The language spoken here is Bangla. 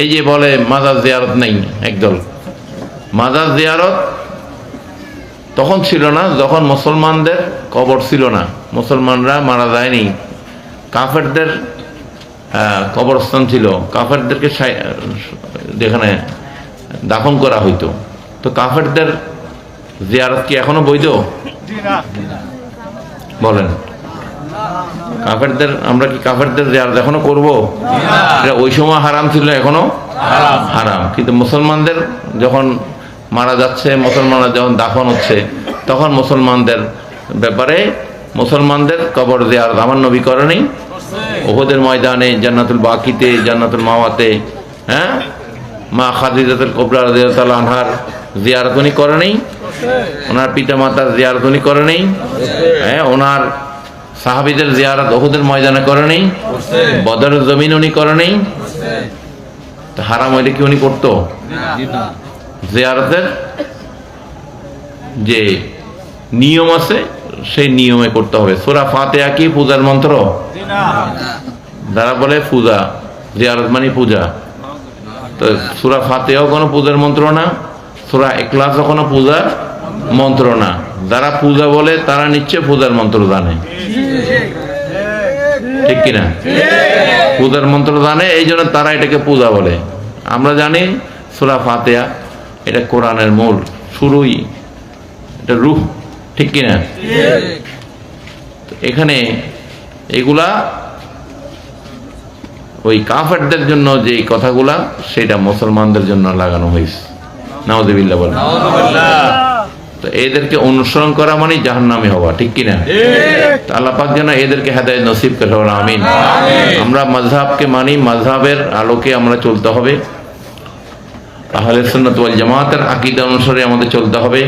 এই যে বলে মাজার জিয়ারত নেই, একদল মাজার জিয়ারত তখন ছিল না যখন মুসলমানদের কবর ছিল না, মুসলমানরা মারা যায়নি, কাফেরদের কবরস্থান ছিল, কাফেরদেরকে যেখানে দাফন করা হইতো। তো কাফেরদের জিয়ারত কি এখনো বৈধ? বলেন, কাফেরদের আমরা কি কাফেরদের জিয়ারত এখনো করব? এটা ওই সময় হারাম ছিল, এখনো হারাম। কিন্তু মুসলমানদের যখন মারা যাচ্ছে, মুসলমানরা যখন দাফন হচ্ছে, তখন মুসলমানদের ব্যাপারে মুসলমানদের কবর জিয়ারত আমার নবী করেনি? উহুদের ময়দানে, জান্নাতুল বাকিতে, জান্নাতুল মাওয়াতে, হ্যাঁ, মা খাদিজাতুল কুবরা রাদিয়াল্লাহু আনহার জিয়ারত উনি করেনি? ওনার পিতা মাতার জিয়ারত উনি করেনি? হ্যাঁ, ওনার সাহাবীদের জিয়ারত উহুদের ময়দানে করেনি? বদরের জমিন উনি করেনি? তো হারাম হইলে কি উনি করতো? জিয়ারতের যে নিয়ম আছে সেই নিয়মে করতে হবে। সূরা ফাতিহা কি পূজার মন্ত্র? যারা বলে পূজা, জিয়ারত মানে পূজা, তো সূরা ফাতিহাও কোনো পূজার মন্ত্র না, সূরা ইখলাসও কোনো পূজার মন্ত্র না। যারা পূজা বলে তারা নিশ্চয় পূজার মন্ত্র জানে, ঠিক কিনা? পূজার মন্ত্র জানে, এই জন্য তারা এটাকে পূজা বলে। আমরা জানি সূরা ফাতিহা এটা কোরআনের মূল, শুরুই, এটা রূহ, ঠিক কিনা? এখানে এগুলা ওই কাফেরদের জন্য যে কথাগুলা, সেটা মুসলমানদের জন্য লাগানো হয়েছে। নাউযুবিল্লাহ বলেন। তো এদেরকে অনুসরণ করা মানে জাহান্নামী হওয়া, ঠিক কিনা? আল্লাহ পাক যেন এদেরকে হেদায়েত নসিব করে, আমিন। আমরা মাযহাবকে মানি, মাযহাবের আলোকে আমরা চলতে হবে, আহলে সুন্নাত ওয়াল জামাতের আকীদা অনুসারে আমাদের চলতে হবে।